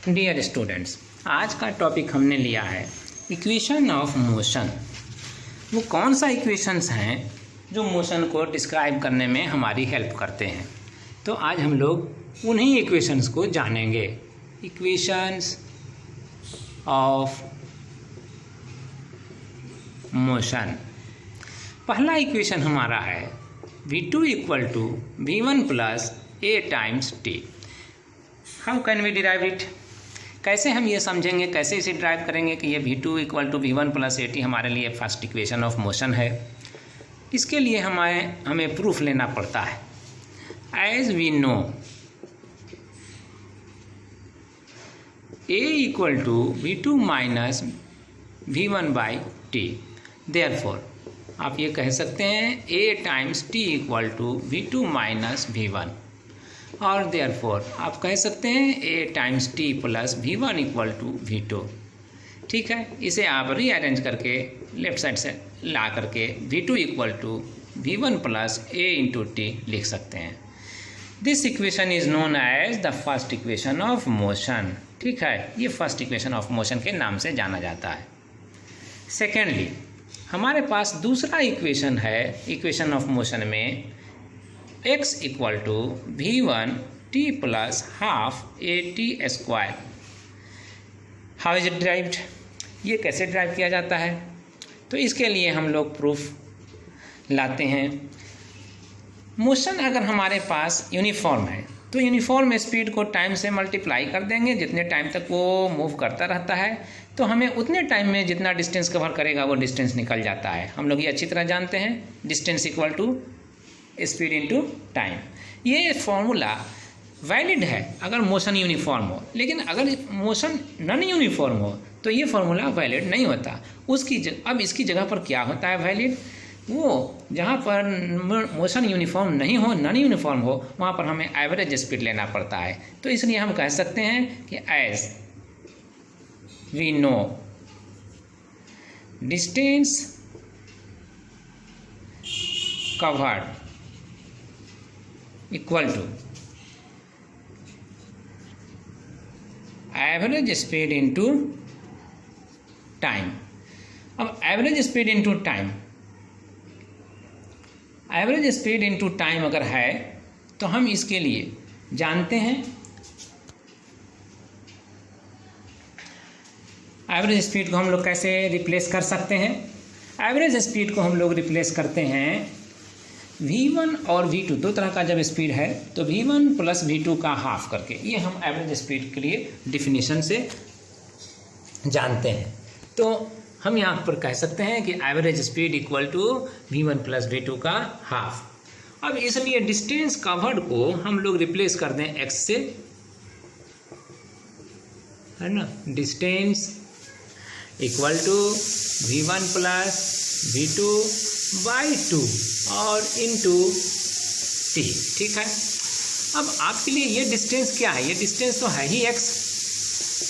Dear students, आज का topic हमने लिया है इक्वेशन ऑफ मोशन। वो कौन सा इक्वेशंस हैं जो मोशन को डिस्क्राइब करने में हमारी हेल्प करते हैं। तो आज हम लोग उन्हीं इक्वेशंस को जानेंगे। Equations of motion. पहला इक्वेशन हमारा है v2 equal to v1 plus a times t। How can we derive it? कैसे हम ये समझेंगे, कैसे इसे ड्राइव करेंगे कि ये v2 equal to v1 plus a t हमारे लिए फर्स्ट इक्वेशन ऑफ मोशन है। इसके लिए हमें प्रूफ लेना पड़ता है। As we know a equal to v2 minus v1 by t. Therefore आप ये कह सकते हैं a times t equal to v2 minus v1, और देयरफॉर आप कह सकते हैं a times t plus v1 equal to v2। ठीक है, इसे आप रीअरेंज करके लेफ्ट साइड से ला करके v2 equal to v1 plus a into t लिख सकते हैं। This equation is known as the first equation of motion. ठीक है, ये फर्स्ट इक्वेशन ऑफ मोशन के नाम से जाना जाता है। सेकेंडली, हमारे पास दूसरा इक्वेशन है इक्वेशन ऑफ मोशन में x equal to v1 t plus half a t square. How is it derived? ये कैसे ड्राइव किया जाता है? तो इसके लिए हम लोग प्रूफ लाते हैं। मोशन अगर हमारे पास यूनिफॉर्म है तो यूनिफॉर्म स्पीड को टाइम से मल्टीप्लाई कर देंगे। जितने टाइम तक वो मूव करता रहता है तो हमें उतने टाइम में जितना डिस्टेंस कवर करेगा वो डिस्टेंस निकल जाता है। हम लोग ये अच्छी तरह जानते हैं, distance equal to speed into time. ये फॉर्मूला वैलिड है अगर मोशन यूनिफॉर्म हो, लेकिन अगर मोशन नॉन यूनिफॉर्म हो तो ये फॉर्मूला वैलिड नहीं होता। अब इसकी जगह पर क्या होता है वैलिड? वो जहाँ पर मोशन यूनिफॉर्म नहीं हो, नॉन यूनिफॉर्म हो, वहाँ पर हमें एवरेज स्पीड लेना पड़ता है। तो इसलिए हम कह सकते हैं कि as we know distance covered equal to average speed into time. अब average speed into time, average speed into time अगर है तो हम इसके लिए जानते हैं एवरेज स्पीड को हम लोग कैसे रिप्लेस कर सकते हैं। एवरेज स्पीड को हम लोग रिप्लेस करते हैं v1 और v2, दो तरह का जब स्पीड है तो v1 प्लस v2 का हाफ करके। ये हम एवरेज स्पीड के लिए डिफिनीशन से जानते हैं। तो हम यहाँ पर कह सकते हैं कि average speed equal to v1 plus v2 का हाफ। अब इसलिए डिस्टेंस कवर्ड को हम लोग रिप्लेस कर दें x से, है ना। Distance equal to v1 plus v2 by 2 और इनटू t। ठीक है, अब आपके लिए ये डिस्टेंस क्या है? ये डिस्टेंस तो है ही x,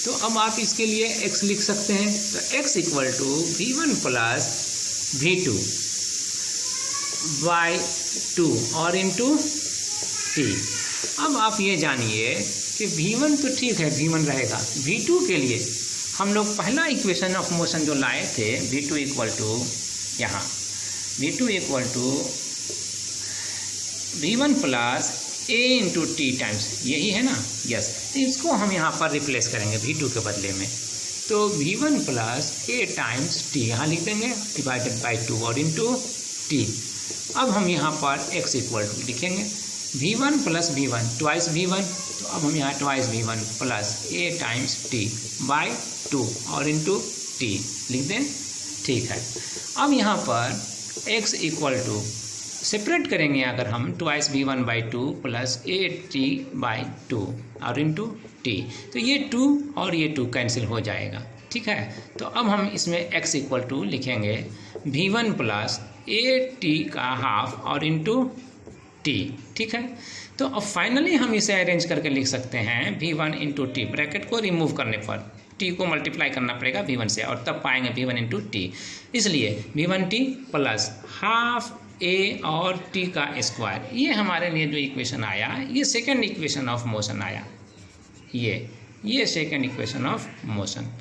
तो अब आप इसके लिए x लिख सकते हैं। तो x equal to v1 plus v2 by 2 और इनटू t। अब आप ये जानिए कि v1 तो ठीक है, v1 रहेगा। v2 के लिए हम लोग पहला इक्वेशन ऑफ मोशन जो लाए थे v2 इक्वल टू यहाँ v2 equal to v1 plus a into t times, यही है ना। यस, तो इसको हम यहाँ पर रिप्लेस करेंगे v2 के बदले में। तो v1 plus a times T यहाँ लिख देंगे डिवाइडेड बाई 2 और इंटू टी। अब हम यहाँ पर x इक्वल टू लिखेंगे v1 plus v1 twice v1, तो अब हम यहाँ twice v1 plus a times T by 2 और इंटू टी लिख दें। ठीक है, अब यहाँ पर x इक्वल टू सेपरेट करेंगे अगर हम twice v1 by 2 plus a t by 2 और इंटू टी, तो ये 2 और ये 2 कैंसिल हो जाएगा। ठीक है, तो अब हम इसमें x इक्वल टू लिखेंगे v1 प्लस a t का हाफ और इंटू टी। ठीक है, तो अब फाइनली हम इसे अरेंज करके लिख सकते हैं v1 इंटू टी। ब्रैकेट को रिमूव करने पर t को मल्टीप्लाई करना पड़ेगा v1 से और तब पाएंगे v1 इंटू टी। इसलिए v1t प्लस हाफ ए और टी का स्क्वायर, ये हमारे लिए जो इक्वेशन आया, ये सेकेंड इक्वेशन ऑफ मोशन आया। ये सेकेंड इक्वेशन ऑफ मोशन,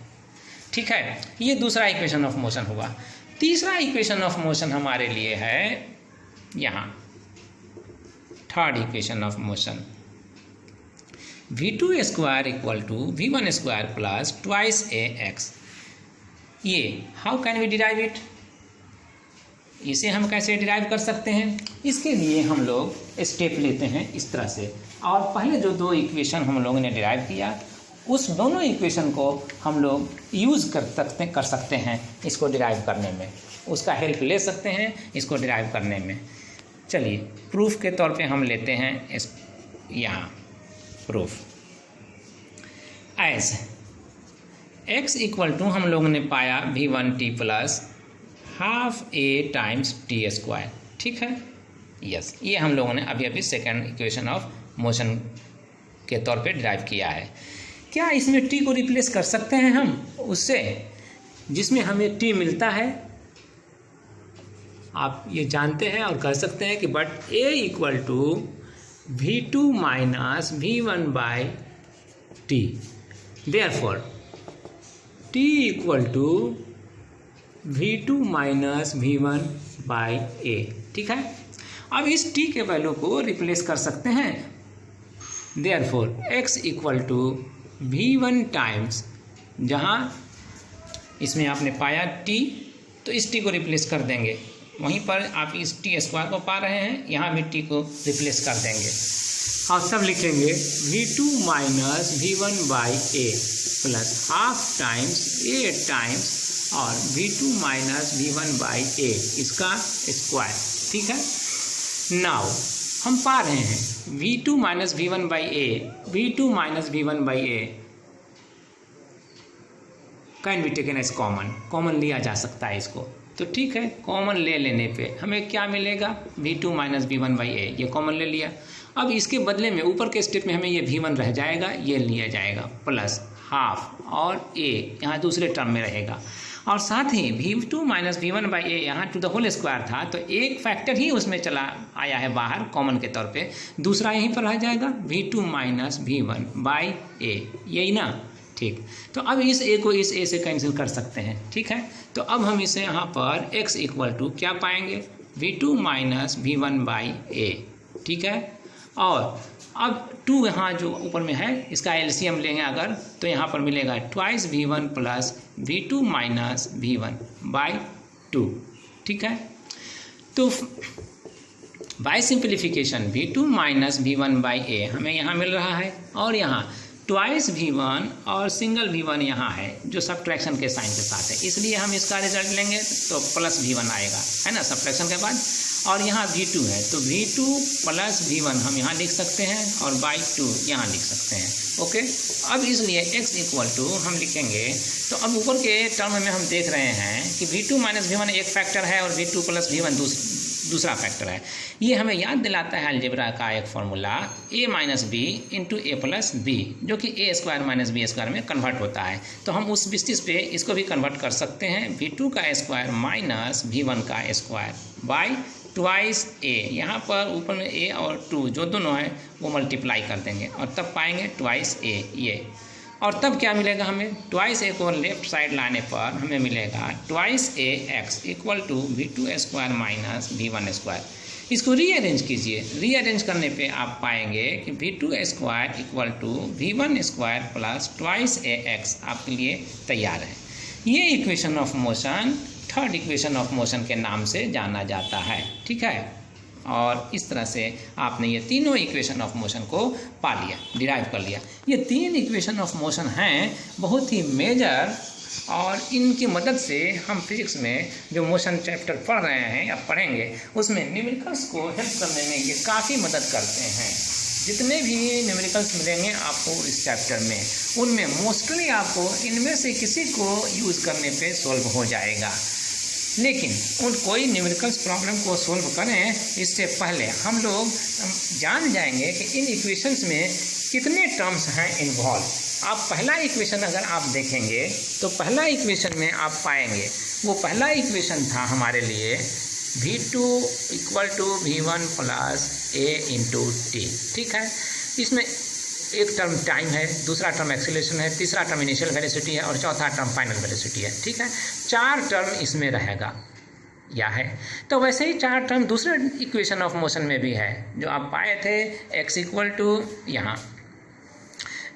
ठीक है। ये दूसरा इक्वेशन ऑफ मोशन हुआ। तीसरा इक्वेशन ऑफ मोशन हमारे लिए है यहाँ third equation of motion, v2 square equal to v1 square plus twice ax। ये how can we derive it, इसे हम कैसे डिराइव कर सकते हैं? इसके लिए हम लोग स्टेप लेते हैं इस तरह से, और पहले जो दो इक्वेशन हम लोगों ने डिराइव किया उस दोनों इक्वेशन को हम लोग यूज़ कर सकते हैं इसको डिराइव करने में, उसका हेल्प ले सकते हैं इसको डिराइव करने में। चलिए प्रूफ के तौर पे हम लेते हैं इस यहाँ proof as x equal to हम लोगों ने पाया v1t plus half a times t square, ठीक है। यस, ये हम लोगों ने अभी सेकेंड इक्वेशन ऑफ मोशन के तौर पे डिराइव किया है। क्या इसमें t को रिप्लेस कर सकते हैं हम उससे जिसमें हमें t मिलता है? आप ये जानते हैं और कह सकते हैं कि but a equal to v2 minus v1 by t, therefore t equal to v2 minus v1 by a, ठीक है। अब इस t के वैल्यू को रिप्लेस कर सकते हैं, therefore x equal to v1 times, जहाँ इसमें आपने पाया t तो इस t को रिप्लेस कर देंगे, वहीं पर आप इस टी स्क्वायर को पा रहे हैं, यहाँ भी टी को रिप्लेस कर देंगे और सब लिखेंगे v2 minus v1 by A plus half times a times और v2 माइनस v1 बाई ए इसका स्क्वायर, ठीक है। नाउ हम पा रहे हैं v2 minus v1 by a, v2 minus v1 by a can be taken as common, common लिया जा सकता है इसको, तो ठीक है। कॉमन ले लेने पे हमें क्या मिलेगा v2 माइनस v1 बाई ए, ये कॉमन ले लिया। अब इसके बदले में ऊपर के स्टेप में हमें ये v1 रह जाएगा, ये लिया जाएगा प्लस हाफ और a यहाँ दूसरे टर्म में रहेगा, और साथ ही v2 माइनस v1 बाई ए यहाँ टू द होल स्क्वायर था तो एक फैक्टर ही उसमें चला आया है बाहर कॉमन के तौर पे, दूसरा यहीं पर रह जाएगा v2 माइनस v1 बाई ए, यही ना, ठीक। तो अब इस a को इस a से कैंसिल कर सकते हैं, ठीक है। तो अब हम इसे यहाँ पर x इक्वल टू क्या पाएंगे v2 माइनस v1 बाई ए, ठीक है। और अब 2 यहाँ जो ऊपर में है इसका एलसीएम लेंगे अगर तो यहाँ पर मिलेगा twice v1 plus v2 minus v1 by 2, ठीक है। तो by simplification v2 minus v1 by A हमें यहाँ मिल रहा है, और यहाँ ट्वाइस v1 और सिंगल v1 यहाँ है जो सब्ट्रैक्शन के साइन के साथ है, इसलिए हम इसका रिजल्ट लेंगे तो प्लस v1 आएगा, है ना, सब्ट्रैक्शन के बाद। और यहाँ v2 है तो v2 प्लस v1 हम यहाँ लिख सकते हैं और बाई 2 यहाँ लिख सकते हैं, ओके। अब इसलिए x इक्वल टू हम लिखेंगे, तो अब ऊपर के टर्म में हम देख रहे हैं कि v2 माइनस v1 एक फैक्टर है और v2 प्लस v1 दूसरा फैक्टर है। ये हमें याद दिलाता है अलजेब्रा का एक formula a minus b into a plus b, जो कि a square minus b square में कन्वर्ट होता है। तो हम उस बेसिस पे इसको भी कन्वर्ट कर सकते हैं, v2 का स्क्वायर माइनस v1 का स्क्वायर बाई ट्वाइस a, यहाँ पर ऊपर में a और 2 जो दोनों हैं वो मल्टीप्लाई कर देंगे और तब पाएंगे ट्वाइस a ये, और तब क्या मिलेगा हमें ट्वाइस a को लेफ्ट साइड लाने पर हमें मिलेगा twice a x equal to v2 square minus v1 square. इसको रीअरेंज कीजिए, रीअरेंज करने पे आप पाएंगे कि v2 square equal to v1 square plus twice ax आपके लिए तैयार है। ये equation of motion third equation of motion के नाम से जाना जाता है, ठीक है। और इस तरह से आपने ये तीनों इक्वेशन ऑफ मोशन को पा लिया, डिराइव कर लिया। ये 3 इक्वेशन ऑफ मोशन हैं बहुत ही मेजर, और इनकी मदद से हम फिजिक्स में जो मोशन चैप्टर पढ़ रहे हैं या पढ़ेंगे उसमें न्यूमेरिकल्स को हेल्प करने में ये काफ़ी मदद करते हैं। जितने भी न्यूमेरिकल्स मिलेंगे आपको इस चैप्टर में, उनमें मोस्टली आपको इनमें से किसी को यूज़ करने पे सॉल्व हो जाएगा। लेकिन कोई न्यूमेरिकल्स प्रॉब्लम को सॉल्व करें इससे पहले हम लोग जान जाएंगे कि इन इक्वेशंस में कितने टर्म्स हैं इन्वॉल्व। आप पहला इक्वेशन अगर आप देखेंगे तो पहला इक्वेशन में आप पाएंगे, वो पहला इक्वेशन था हमारे लिए v2 equal to v1 plus a into t, ठीक है। इसमें एक टर्म टाइम है, दूसरा टर्म एक्सीलरेशन है, तीसरा टर्म इनिशियल वेलोसिटी है और चौथा टर्म फाइनल वेलोसिटी है। ठीक है, 4 टर्म इसमें रहेगा या है। तो वैसे ही 4 टर्म दूसरे इक्वेशन ऑफ मोशन में भी है जो आप पाए थे, x इक्वल टू यहाँ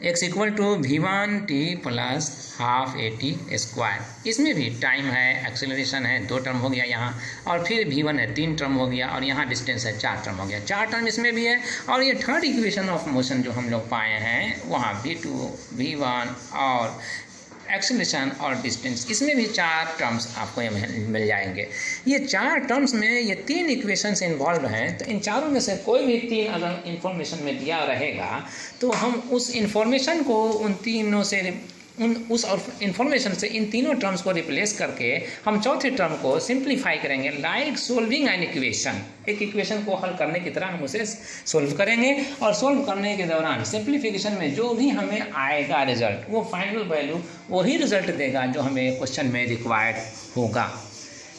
x equal to v1t plus half at square. इसमें भी टाइम है, एक्सेलरेशन है, 2 टर्म हो गया यहाँ, और फिर v1 है 3 टर्म हो गया, और यहाँ डिस्टेंस है 4 टर्म हो गया। 4 टर्म इसमें भी है। और ये थर्ड इक्वेशन ऑफ मोशन जो हम लोग पाए हैं वहाँ v2 v1 और एक्सेलरेशन और डिस्टेंस, इसमें भी 4 टर्म्स आपको ये मिल जाएंगे। ये 4 टर्म्स में ये 3 इक्वेशंस इन्वॉल्व हैं, तो इन चारों में से कोई भी 3 अगर इन्फॉर्मेशन में दिया रहेगा तो हम उस इन्फॉर्मेशन को उन तीनों से उस इन्फॉर्मेशन से इन तीनों टर्म्स को रिप्लेस करके हम चौथे टर्म को सिंप्लीफाई करेंगे, लाइक सोल्विंग एन इक्वेशन। एक इक्वेशन को हल करने की तरह हम उसे सोल्व करेंगे, और सोल्व करने के दौरान सिंप्लीफिकेशन में जो भी हमें आएगा रिजल्ट, वो फाइनल वैल्यू वही रिजल्ट देगा जो हमें क्वेश्चन में रिक्वायर्ड होगा।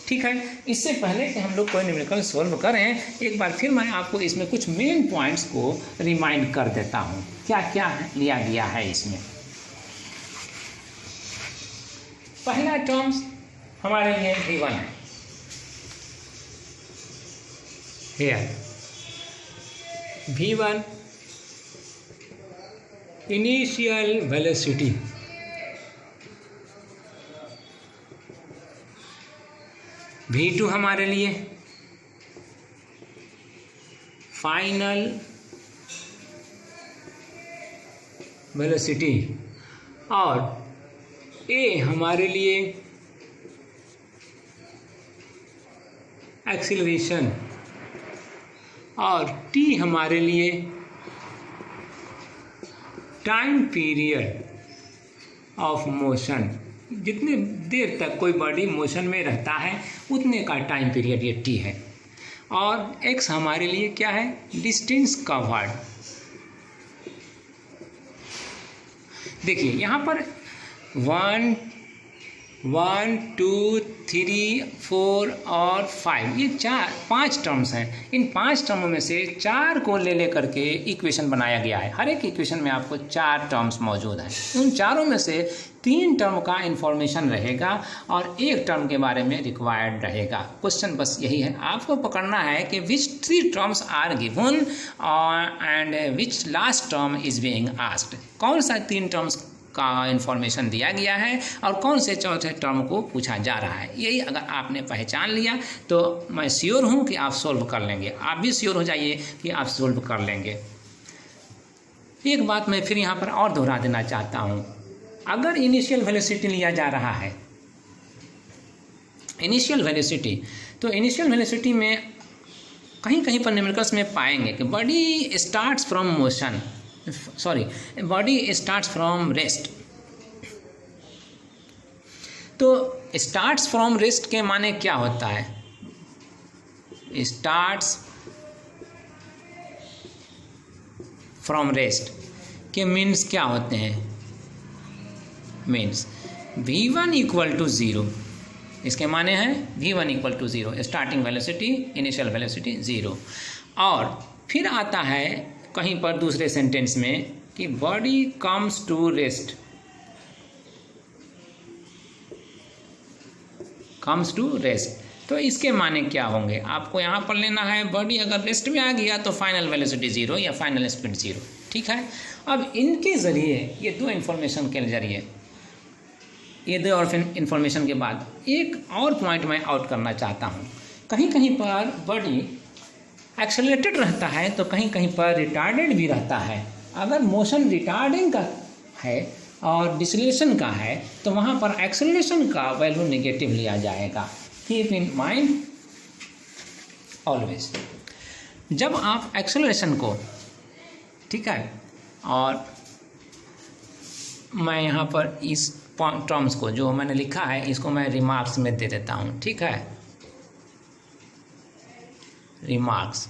ठीक है, इससे पहले कि हम लोग कोई न्यूमेरिकल सोल्व करें, एक बार फिर मैं आपको इसमें कुछ मेन पॉइंट्स को रिमाइंड कर देता हूँ क्या क्या लिया गया है इसमें। पहला टर्म्स हमारे लिए v1 है। Here v1 initial velocity, v2 हमारे लिए फाइनल वेलोसिटी, और ए हमारे लिए एक्सीलरेशन, और टी हमारे लिए टाइम पीरियड ऑफ मोशन। जितने देर तक कोई बॉडी मोशन में रहता है उतने का टाइम पीरियड ये टी है। और एक्स हमारे लिए क्या है, डिस्टेंस कवर्ड। देखिए यहाँ पर 1, 2, 3, 4 और 5, ये 5 टर्म्स हैं। इन 5 टर्मों में से 4 को ले लेकर के इक्वेशन बनाया गया है। हर एक इक्वेशन में आपको 4 टर्म्स मौजूद हैं। उन चारों में से 3 टर्म का इंफॉर्मेशन रहेगा और 1 टर्म के बारे में रिक्वायर्ड रहेगा। क्वेश्चन बस यही है, आपको पकड़ना है कि which 3 terms are given and which last term is being asked. कौन सा 3 टर्म्स का इंफॉर्मेशन दिया गया है और कौन से चौथे टर्म को पूछा जा रहा है। यही अगर आपने पहचान लिया तो मैं श्योर हूँ कि आप सोल्व कर लेंगे। आप भी श्योर हो जाइए कि आप सोल्व कर लेंगे। एक बात मैं फिर यहाँ पर और दोहरा देना चाहता हूँ, अगर इनिशियल वेलोसिटी लिया जा रहा है, इनिशियल वेलोसिटी, तो इनिशियल वेलोसिटी में कहीं कहीं पर न्यूमेरिकल्स में पाएंगे कि body starts from motion, body starts from rest. तो स्टार्ट्स फ्रॉम रेस्ट के माने क्या होता है, स्टार्ट्स फ्रॉम रेस्ट के मीन्स क्या होते हैं, मीन्स v1 इक्वल टू 0। इसके माने हैं v1 equal to 0, starting velocity, initial velocity 0। और फिर आता है कहीं पर दूसरे सेंटेंस में कि body comes to rest, comes to rest. तो इसके माने क्या होंगे आपको यहाँ पर लेना है, बॉडी अगर रेस्ट में आ गया तो फाइनल वेलोसिटी 0 या फाइनल स्पीड 0। ठीक है, अब इनके ज़रिए, ये 2 इन्फॉर्मेशन के ज़रिए, ये 2 और इन्फॉर्मेशन के बाद एक और पॉइंट मैं आउट करना चाहता हूँ। कहीं कहीं पर बॉडी एक्सेलरेटेड रहता है तो कहीं कहीं पर रिटार्डेड भी रहता है। अगर मोशन रिटार्डिंग का है और डिसलेशन का है तो वहाँ पर एक्सेलरेशन का वैल्यू नेगेटिव लिया जाएगा। Keep in mind always. जब आप एक्सेलरेशन को, ठीक है, और मैं यहाँ पर इस टर्म्स को जो मैंने लिखा है इसको मैं रिमार्क्स में दे देता हूँ। ठीक है, रिमार्क्स,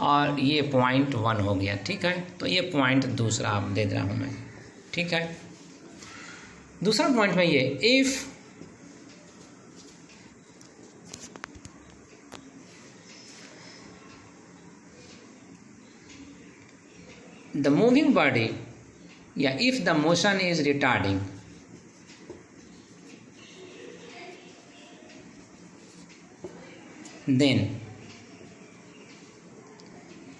और ये पॉइंट 1 हो गया। ठीक है, तो ये पॉइंट दूसरा दे रहा हूँ मैं। ठीक है, दूसरा पॉइंट में ये, if the moving body, if the motion is retarding, then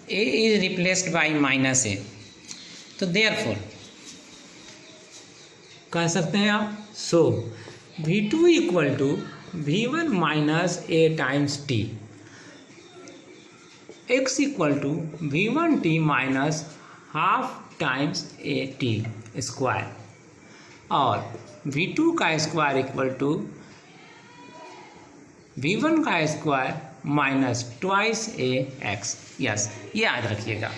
a is replaced by minus a, तो therefore कह सकते हैं आप so v2 equal to v1 minus a times t, x equal to v1t minus half times a t square, और v2 का square equal to v1 का square minus twice a x. Yes, ये याद रखिएगा।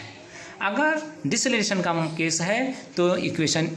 अगर डिसलेशन का केस है तो इक्वेशन